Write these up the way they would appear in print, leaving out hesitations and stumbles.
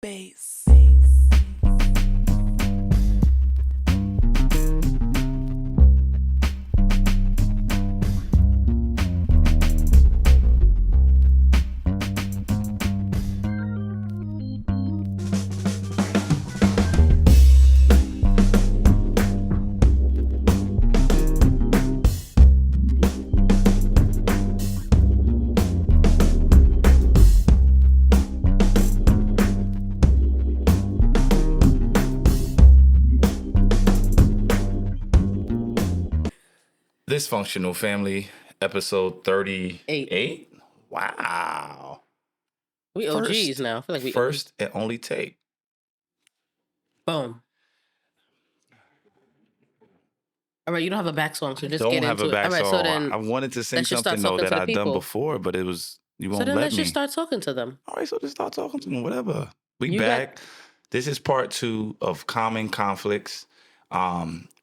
Bass. Dysfunctional Family, episode 38. Eight. Wow. We OGs now. I feel like we First and only take. Boom. All right, you don't have a back song, so just Don't get have into a back it. All right, song. so then I wanted to sing let's just start something though talking that to the I'd done people. before, but you won't So then let let's me. just start talking to them. All right, so just start talking to them, whatever. We You back. This is part 2 of Common Conflicts.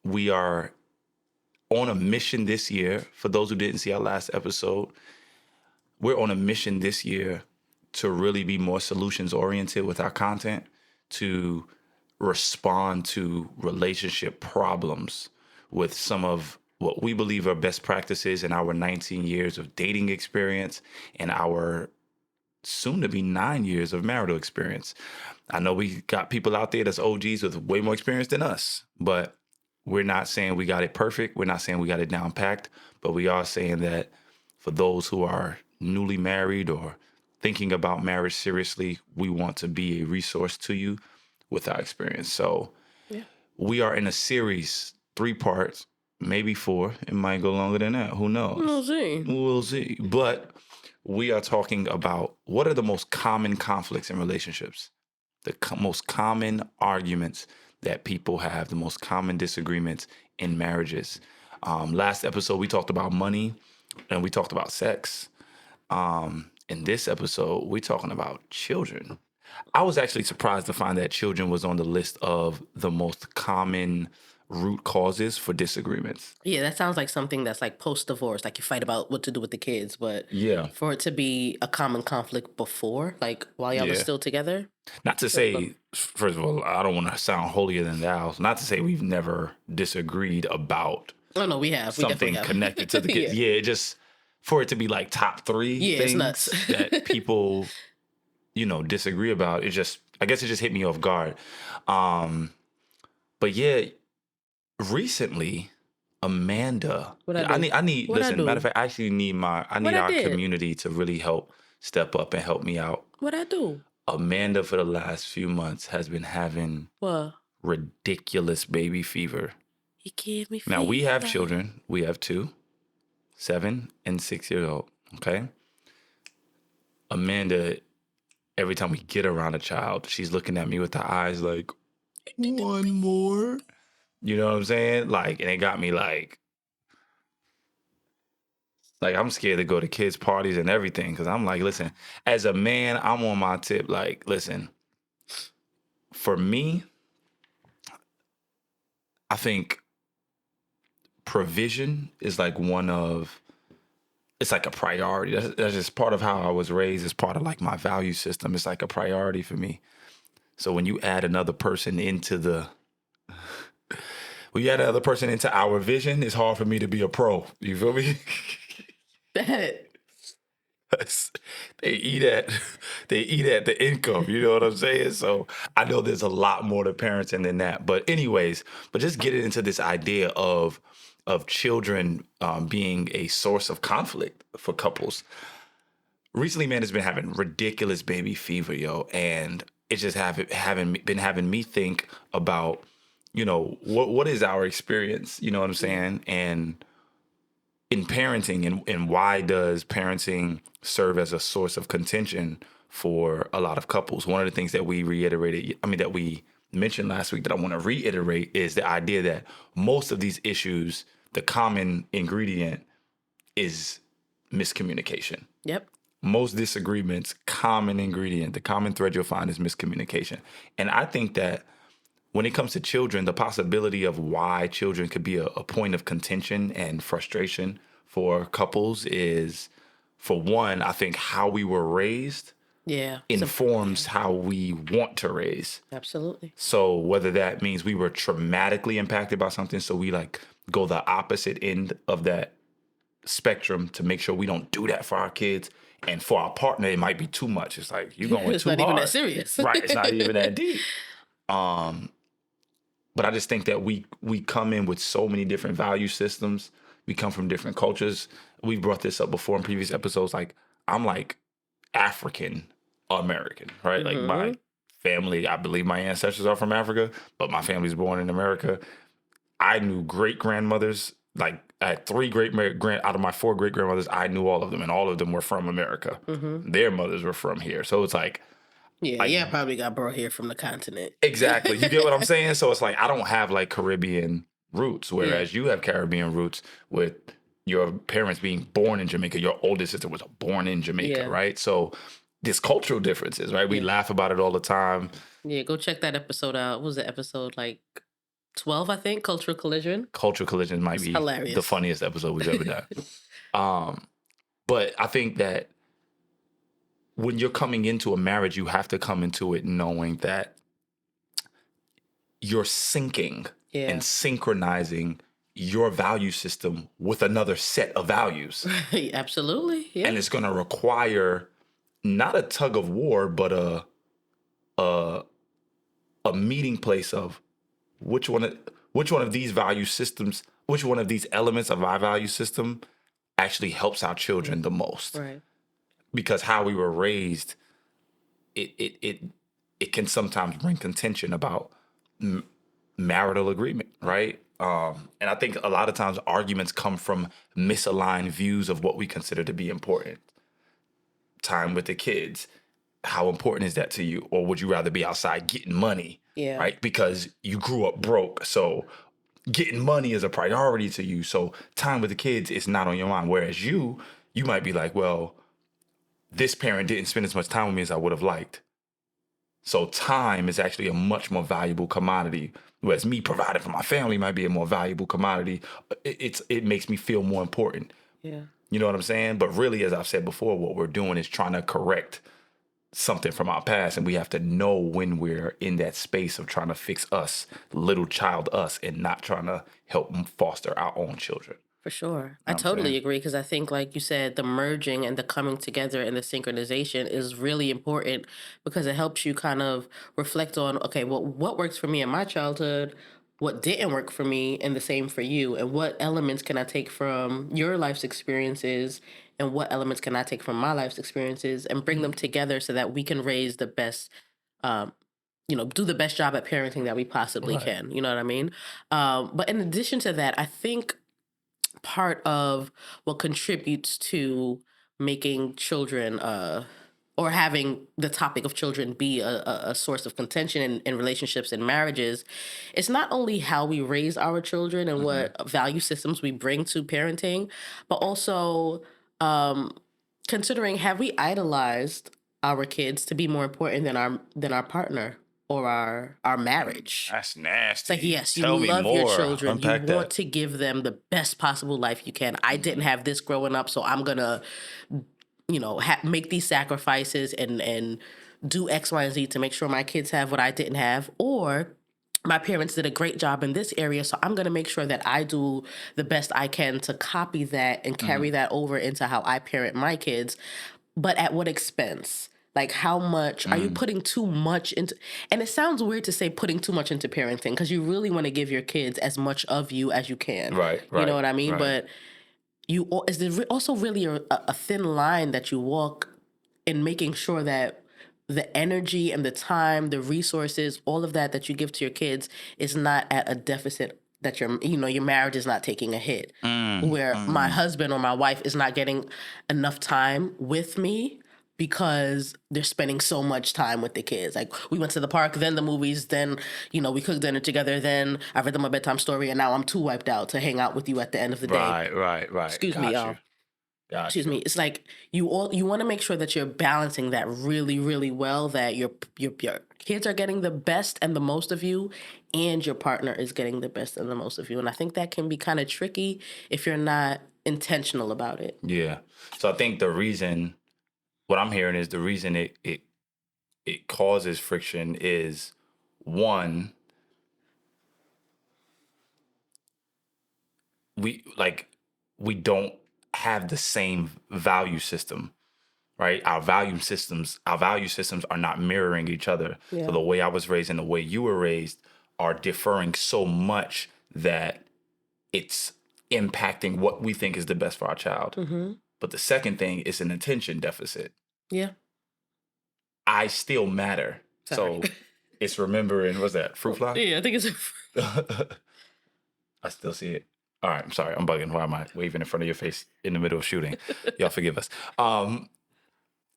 We are on a mission this year. For those who didn't see our last episode, we're on a mission this year to really be more solutions oriented with our content, to respond to relationship problems with some of what we believe are best practices in our 19 years of dating experience and our soon to be 9 years of marital experience. I know we got people out there that's OGs with way more experience than us, but we're not saying we got it perfect. We're not saying we got it down packed, but we are saying that for those who are newly married or thinking about marriage seriously, we want to be a resource to you with our experience. So we are in a series, 3 parts, maybe 4. It might go longer than that. Who knows? We'll see. But we are talking about what are the most common conflicts in relationships, the most common arguments that people have, the most common disagreements in marriages. Last episode, we talked about money and we talked about sex. In this episode, we're talking about children. I was actually surprised to find that children was on the list of the most common root causes for disagreements. Yeah, that sounds like something that's like post-divorce, like you fight about what to do with the kids, but for it to be a common conflict before, like while y'all are still together. Not to say, first of all, I don't want to sound holier than thou. Not to say we've never disagreed about we have. Something connected to the kids. It just, for it to be like top 3 things that people, disagree about, I guess it just hit me off guard. But yeah, recently, Amanda, I need listen, matter of fact, I actually need our community to really help step up and help me out. What'd I do? Amanda, for the last few months, has been having ridiculous baby fever. He gave me fever. Now, we have children. We have 2, 7 and 6 years old, okay? Amanda, every time we get around a child, she's looking at me with her eyes like, 1 more? You know what I'm saying? Like, and it got me like I'm scared to go to kids' parties and everything because I'm like, listen, as a man, I'm on my tip. Like, listen, for me, I think provision is like it's like a priority. That's just part of how I was raised. It's part of like my value system. It's like a priority for me. So when you add another person into our vision, it's hard for me to be a pro. You feel me? They eat at the income, you know what I'm saying? So I know there's a lot more to parenting than that. But anyways, just getting into this idea of children being a source of conflict for couples. Recently, man, has been having ridiculous baby fever, yo, and it's just been having me think about, what is our experience, you know what I'm saying? And in parenting, and why does parenting serve as a source of contention for a lot of couples? One of the things that we mentioned last week that I want to reiterate is the idea that most of these issues, the common ingredient is miscommunication. Yep. Most disagreements, common ingredient, the common thread you'll find is miscommunication. And I think that when it comes to children, the possibility of why children could be a point of contention and frustration for couples is, for one, I think how we were raised informs how we want to raise. Absolutely. So whether that means we were traumatically impacted by something, so we like go the opposite end of that spectrum to make sure we don't do that for our kids. And for our partner, it might be too much. It's like you're going it's too not hard. even that serious. Right. It's not even that deep. But I just think that we come in with so many different value systems. We come from different cultures. We brought this up before in previous episodes. Like I'm like African American, right? Like my family, I believe my ancestors are from Africa, but my family's born in America. I knew great grandmothers. Like I had 3 out of my 4 great grandmothers. I knew all of them, and all of them were from America. Their mothers were from here, so it's like. Yeah, probably got brought here from the continent. Exactly. You get what I'm saying? So it's like I don't have like Caribbean roots, whereas you have Caribbean roots with your parents being born in Jamaica. Your oldest sister was born in Jamaica, right? So there's cultural differences, right? We laugh about it all the time. Yeah, go check that episode out. What was the episode like 12, I think? Cultural Collision. Cultural Collision might be hilarious. The funniest episode we've ever done. But I think that when you're coming into a marriage, you have to come into it knowing that you're syncing and synchronizing your value system with another set of values. Absolutely. Yeah. And it's going to require not a tug of war, but a meeting place of which one of these value systems, which one of these elements of our value system actually helps our children the most. Right. Because how we were raised, it can sometimes bring contention about marital agreement, right? And I think a lot of times arguments come from misaligned views of what we consider to be important. Time with the kids, how important is that to you? Or would you rather be outside getting money, right? Because you grew up broke, so getting money is a priority to you. So time with the kids is not on your mind. Whereas you might be like, well, this parent didn't spend as much time with me as I would have liked. So time is actually a much more valuable commodity, whereas me providing for my family might be a more valuable commodity. It makes me feel more important. Yeah. You know what I'm saying? But really, as I've said before, what we're doing is trying to correct something from our past, and we have to know when we're in that space of trying to fix us, little child us, and not trying to help foster our own children. For sure. I totally agree, because I think, like you said, the merging and the coming together and the synchronization is really important, because it helps you kind of reflect on, okay, well, what works for me in my childhood, what didn't work for me, and the same for you, and what elements can I take from your life's experiences, and what elements can I take from my life's experiences, and bring them together so that we can raise the best, do the best job at parenting that we possibly can. You know what I mean? But in addition to that, I think part of what contributes to making children or having the topic of children be a source of contention in relationships and marriages, it's not only how we raise our children and what value systems we bring to parenting, but also considering, have we idolized our kids to be more important than our partner or our marriage? That's nasty. It's like, yes, you love your children. You want to give them the best possible life you can. I didn't have this growing up, so I'm going to, make these sacrifices and do X, Y, and Z to make sure my kids have what I didn't have. Or my parents did a great job in this area, so I'm going to make sure that I do the best I can to copy that and carry that over into how I parent my kids. But at what expense? Like, how much are you putting too much into? And it sounds weird to say putting too much into parenting, because you really want to give your kids as much of you as you can. Right. You know what I mean? Right. But is there also really a thin line that you walk in making sure that the energy and the time, the resources, all of that you give to your kids is not at a deficit, that your marriage is not taking a hit, where my husband or my wife is not getting enough time with me because they're spending so much time with the kids. Like, we went to the park, then the movies, then, we cooked dinner together, then I read them a bedtime story, and now I'm too wiped out to hang out with you at the end of the day. Right. Excuse me, y'all. Excuse me. It's like you want to make sure that you're balancing that really, really well, that your kids are getting the best and the most of you, and your partner is getting the best and the most of you. And I think that can be kind of tricky if you're not intentional about it. Yeah. So I think the reason what I'm hearing is the reason it causes friction is, one, we don't have the same value system, right? Our value systems are not mirroring each other. Yeah. So the way I was raised and the way you were raised are differing so much that it's impacting what we think is the best for our child. Mm-hmm. But the second thing is an attention deficit. Yeah. I still matter. Sorry. So it's remembering, what's that, fruit fly? Yeah, I think it's I still see it. All right, I'm sorry. I'm bugging. Why am I waving in front of your face in the middle of shooting? Y'all forgive us.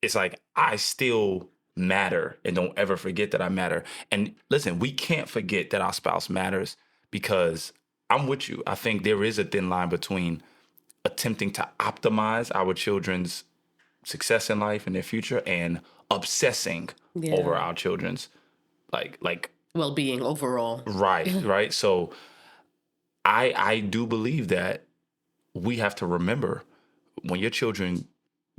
It's like, I still matter, and don't ever forget that I matter. And listen, we can't forget that our spouse matters, because I'm with you. I think there is a thin line between attempting to optimize our children's success in life and their future and obsessing over our children's like well-being overall. right. So I do believe that we have to remember, when your children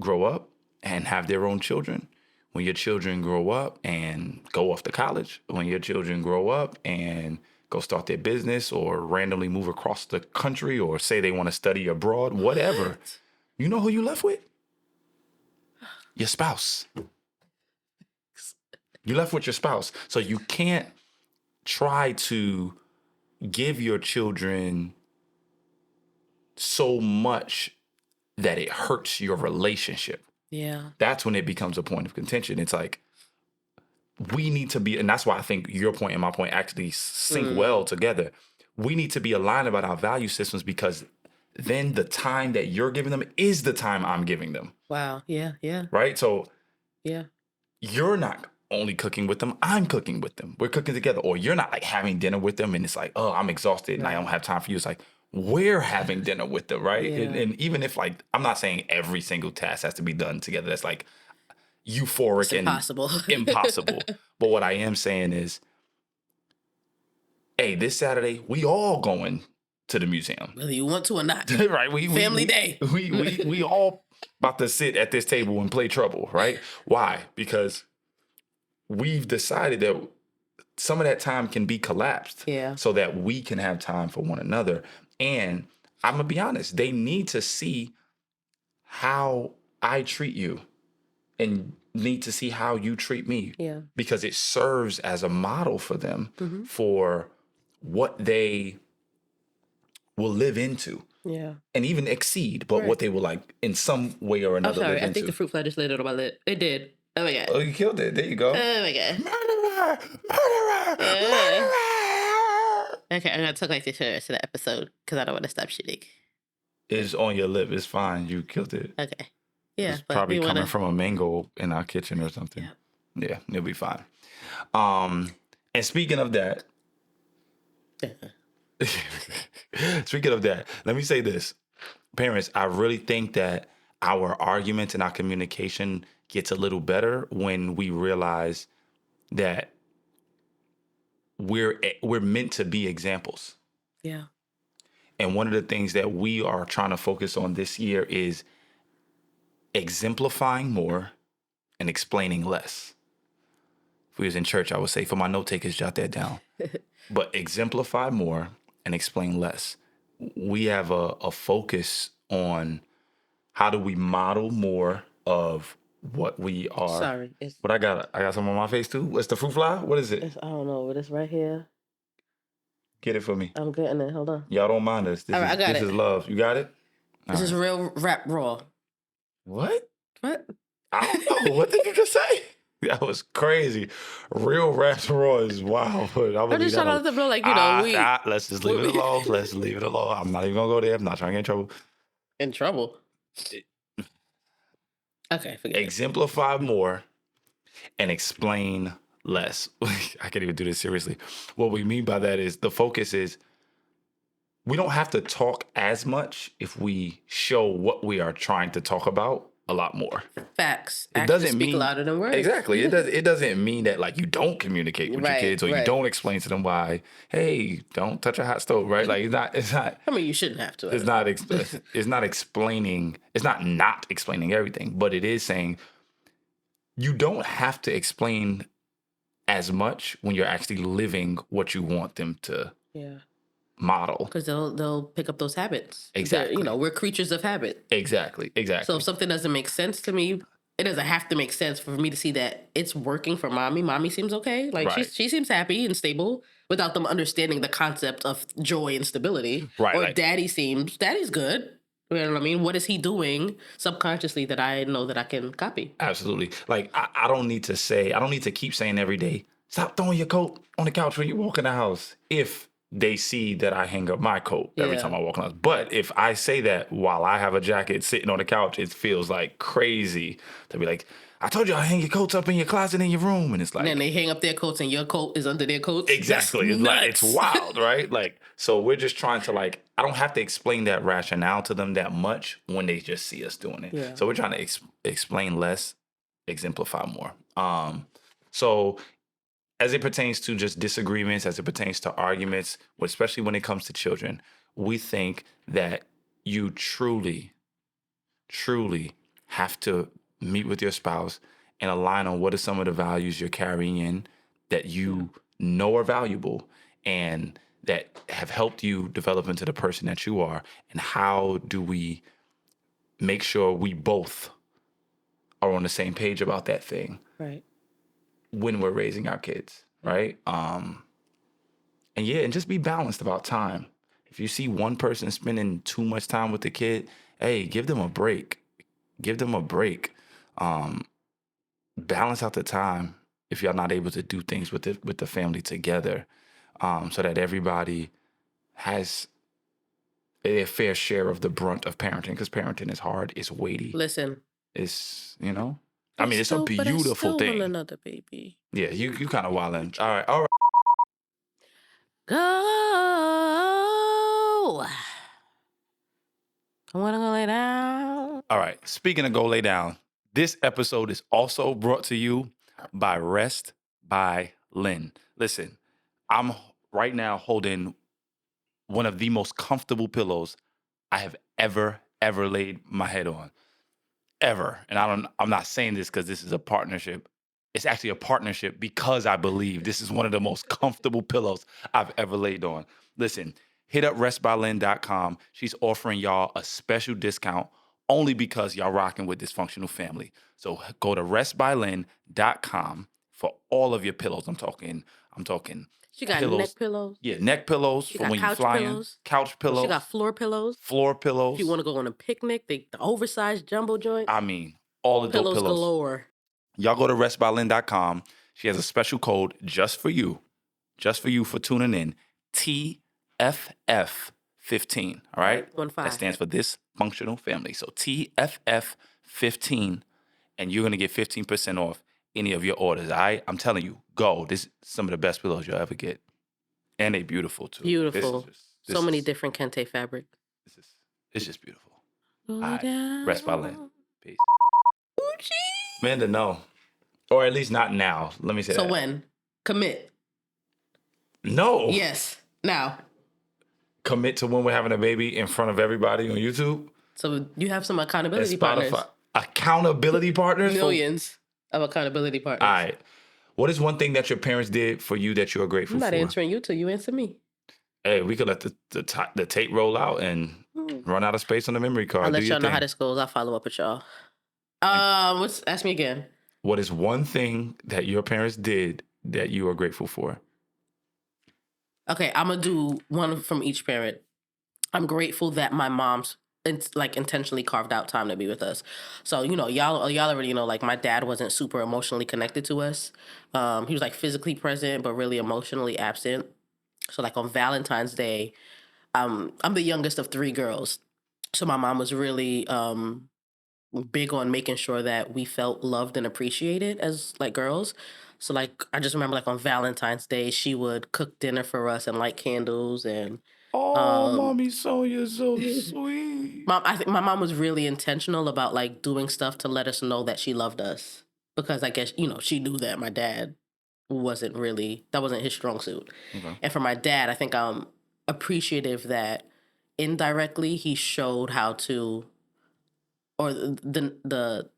grow up and have their own children, when your children grow up and go off to college, when your children grow up and go start their business or randomly move across the country or say they want to study abroad, whatever, you know who you left with? Your spouse. You left with your spouse. So you can't try to give your children so much that it hurts your relationship. Yeah. That's when it becomes a point of contention. It's like, we need to be, and that's why I think your point and my point actually sync well together. We need to be aligned about our value systems, because then the time that you're giving them is the time I'm giving them. Wow. Yeah. Yeah. Right? So Yeah. you're not only cooking with them, I'm cooking with them. We're cooking together. Or you're not like having dinner with them and it's like, oh, I'm exhausted and I don't have time for you. It's like, we're having dinner with them, right? Yeah. And even if, like, I'm not saying every single task has to be done together. That's like euphoric It's impossible. and impossible. But what I am saying is, hey, this Saturday, we all going to the museum. Whether you want to or not. Right? Family day. We all about to sit at this table and play trouble, right? Why? Because we've decided that some of that time can be collapsed, so that we can have time for one another. And I'm gonna be honest, they need to see how I treat you and need to see how you treat me, because it serves as a model for them for what they will live into. Yeah. And even exceed, but what they will, like, in some way or another, live into. I think the fruit fly just landed on my lip. It did. Oh my God. Oh, you killed it. There you go. Oh my God. Murderer! Murderer! Okay, I'm going to talk like this for the rest of the episode because I don't want to stop shooting. It's on your lip. It's fine. You killed it. Okay. Yeah. It's probably coming from a mango in our kitchen or something. Yeah, it'll be fine. And speaking of that, let me say this. Parents, I really think that our arguments and our communication gets a little better when we realize that we're meant to be examples. Yeah. And one of the things that we are trying to focus on this year is exemplifying more and explaining less. If we was in church, I would say, for my note takers, jot that down. But exemplify more and explain less. We have a focus on how do we model more of what we are. Sorry. But I got some on my face too. What's the fruit fly? What is it? I don't know, but it's right here. Get it for me. I'm getting it. Hold on. Y'all don't mind us. This is love. You got it? This is real rap raw. What? What? I don't know. What did you just say? That was crazy. Real rap raw is wild. I'm just trying to let them know, like, let's just leave it alone. Let's leave it alone. I'm not even going to go there. I'm not trying to get in trouble. In trouble? Okay, forget it. Exemplify more and explain less. I can't even do this seriously. What we mean by that is the focus is we don't have to talk as much if we show what we are trying to talk about a lot more. Facts. It doesn't speak louder than words. Exactly. It doesn't mean that, like, you don't communicate with your kids or you don't explain to them why, hey, don't touch a hot stove, right? Like, it's not. I mean, you shouldn't have to. It's not explaining. It's not explaining everything, but it is saying you don't have to explain as much when you're actually living what you want them to Yeah. model. Because they'll pick up those habits. Exactly. We're creatures of habit. Exactly. So if something doesn't make sense to me, it doesn't have to make sense for me to see that it's working for mommy. Mommy seems okay. Like Right. she seems happy and stable without them understanding the concept of joy and stability. Right, Or like- daddy's good. You know what I mean? What is he doing subconsciously that I know that I can copy? Absolutely. Like I don't need to keep saying every day, stop throwing your coat on the couch when you walk in the house. If they see that I hang up my coat every time I walk in the house. But if I say that while I have a jacket sitting on the couch, it feels like crazy to be like, I told you I hang your coats up in your closet in your room. And it's like, And then they hang up their coats and your coat is under their coats. exactly. That's It's like, it's nuts. wild, right? Like, so we're just trying to like, I don't have to explain that rationale to them that much when they just see us doing it. Yeah. So we're trying to explain less, exemplify more. So as it pertains to just disagreements, as it pertains to arguments, especially when it comes to children, we think that you truly, truly have to meet with your spouse and align on what are some of the values you're carrying in that you know are valuable and that have helped you develop into the person that you are. And how do we make sure we both are on the same page about that thing Right. when we're raising our kids, right? And just be balanced about time. If you see one person spending too much time with the kid, hey, give them a break. Give them a break. Balance out the time if you're not able to do things with the family together, so that everybody has a fair share of the brunt of parenting. Because parenting is hard, it's weighty, Listen. it's I mean, it's a beautiful thing. Want another baby. Yeah, you kind of wildin'. All right. Go. I want to go lay down. All right. Speaking of go lay down, this episode is also brought to you by Rest by Lynn. Listen, I'm right now holding one of the most comfortable pillows I have ever laid my head on. Ever. And I'm not saying this because this is a partnership. It's actually a partnership because I believe this is one of the most comfortable pillows I've ever laid on. Listen, hit up restbylynn.com. She's offering y'all a special discount only because y'all rocking with Dysfunctional Family. So go to restbylynn.com for all of your pillows. I'm talking She got pillows. neck pillows. Yeah, neck pillows She for got when you couch fly in. pillows. Couch pillows. She got floor pillows. Floor pillows. If you want to go on a picnic, the oversized jumbo joint. I mean, all the dope pillows. Galore. Y'all go to restbylynn.com. She has a special code just for you for tuning in. TFF15. All right? 15. That stands for Dysfunctional Family. So TFF15, and you're going to get 15% off any of your orders. All right? I'm telling you, go. This is some of the best pillows you'll ever get. And they beautiful, too. Beautiful. So many different Kente fabric. It's just beautiful. All right. Rest by Lynn. Peace. Gucci. Amanda, no. Or at least not now. Let me say that. So when? Commit. No. Yes. Now. Commit to when we're having a baby in front of everybody on YouTube. So you have some accountability partners. Accountability partners? Millions of accountability partners. All right. What is one thing that your parents did for you that you are grateful for? I'm not answering you till you answer me. Hey, we could let the tape roll out and run out of space on the memory card. I'll let y'all know how this goes. I'll follow up with y'all. Ask me again. What is one thing that your parents did that you are grateful for? Okay, I'm gonna do one from each parent. I'm grateful that my mom's intentionally carved out time to be with us. So, y'all already know, like, my dad wasn't super emotionally connected to us. He was like physically present, but really emotionally absent. So like on Valentine's Day, I'm the youngest of 3 girls. So my mom was really big on making sure that we felt loved and appreciated as like girls. So like I just remember like on Valentine's Day, she would cook dinner for us and light candles and Mommy Sonia, so sweet. I think my mom was really intentional about like doing stuff to let us know that she loved us. Because I guess, she knew that my dad that wasn't his strong suit. Okay. And for my dad, I think I'm appreciative that indirectly he showed how to, or the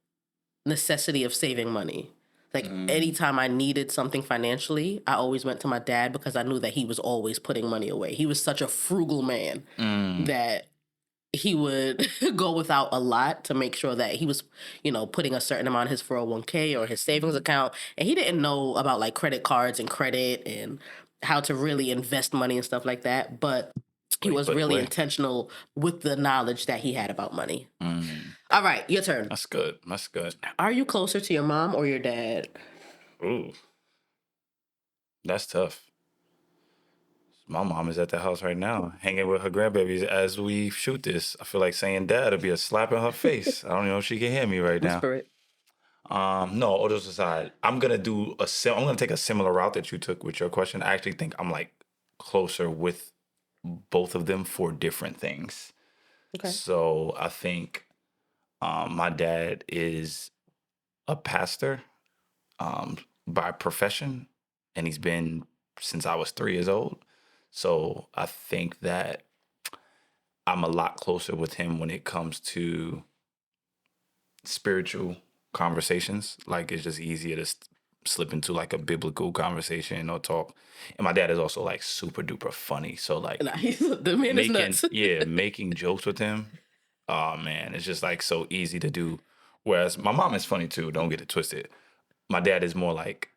necessity of saving money. Like anytime I needed something financially, I always went to my dad because I knew that he was always putting money away. He was such a frugal man that he would go without a lot to make sure that he was, putting a certain amount in his 401k or his savings account. And he didn't know about like credit cards and credit and how to really invest money and stuff like that. But he was really intentional with the knowledge that he had about money. All right, your turn. That's good. That's good. Are you closer to your mom or your dad? Ooh. That's tough. My mom is at the house right now, hanging with her grandbabies as we shoot this. I feel like saying dad would be a slap in her face. I don't know if she can hear me right now. Whisper it. No, all jokes aside, I'm gonna take a similar route that you took with your question. I actually think I'm like closer with both of them for different things. Okay. So I think my dad is a pastor by profession, and he's been since I was 3 years old. So I think that I'm a lot closer with him when it comes to spiritual conversations. Like it's just easier to slip into like a biblical conversation or talk. And my dad is also like super duper funny. So like the man is nuts. making jokes with him. Oh man, it's just like so easy to do. Whereas my mom is funny too. Don't get it twisted. My dad is more like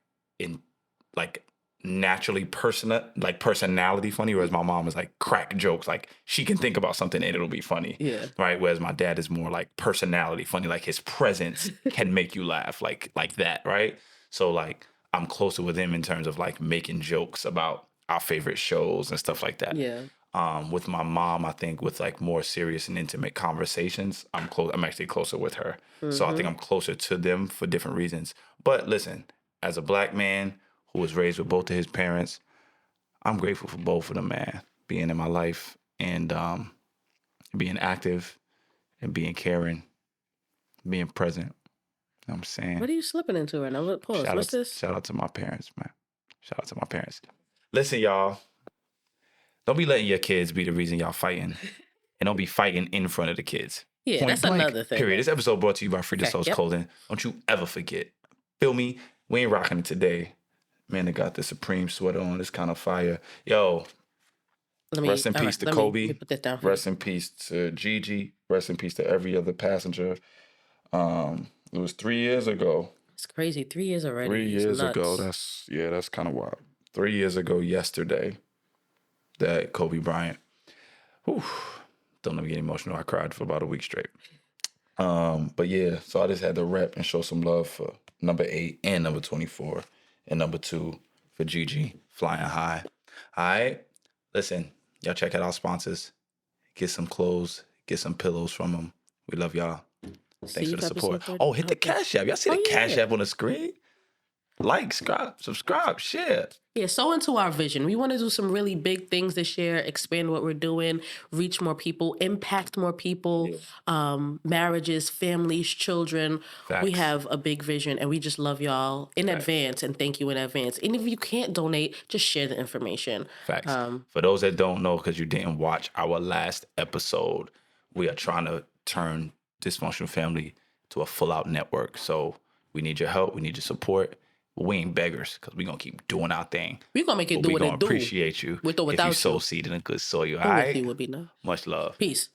naturally personality funny, whereas my mom is like crack jokes. Like she can think about something and it'll be funny. Yeah. Right. Whereas my dad is more like personality funny. Like his presence can make you laugh like that. Right. So like I'm closer with him in terms of like making jokes about our favorite shows and stuff like that. Yeah. With my mom, I think with like more serious and intimate conversations, I'm actually closer with her. So I think I'm closer to them for different reasons. But listen, as a Black man who was raised with both of his parents, I'm grateful for both of them, man, being in my life and being active and being caring, being present. You know what I'm saying? What are you slipping into right now? Pause. What's this? Shout out to my parents, man. Shout out to my parents. Listen, y'all. Don't be letting your kids be the reason y'all fighting. And don't be fighting in front of the kids. Yeah, that's another thing. Period. This episode brought to you by Free the Soul's Clothing. Don't you ever forget. Feel me? We ain't rocking it today. Man, they got the Supreme sweater on. It's kind of fire. Yo, rest in peace to Kobe. Let me put that down. Rest in peace to Gigi. Rest in peace to every other passenger. It was 3 years ago. It's crazy. 3 years already. 3 years ago. That's kind of wild. 3 years ago yesterday that Kobe Bryant. Whew, don't let me get emotional. I cried for about a week straight. But yeah, so I just had to rep and show some love for number 8 and number 24. And number 2 for Gigi, flying high. All right. Listen, y'all check out our sponsors. Get some clothes. Get some pillows from them. We love y'all. Thanks for the support. Oh, hit the Cash App. Y'all see the Cash App on the screen? Like, subscribe, share. Yeah, so into our vision. We want to do some really big things this year, expand what we're doing, reach more people, impact more people, marriages, families, children. Facts. We have a big vision, and we just love y'all in advance, and thank you in advance. And if you can't donate, just share the information. Facts. For those that don't know, because you didn't watch our last episode, we are trying to turn Dysfunctional Family to a full-out network. So we need your help. We need your support. We ain't beggars because we're going to keep doing our thing. We're going to make it do what it do. We appreciate you with or without if you sow seed in a good soil. All right? Would be no. Much love. Peace.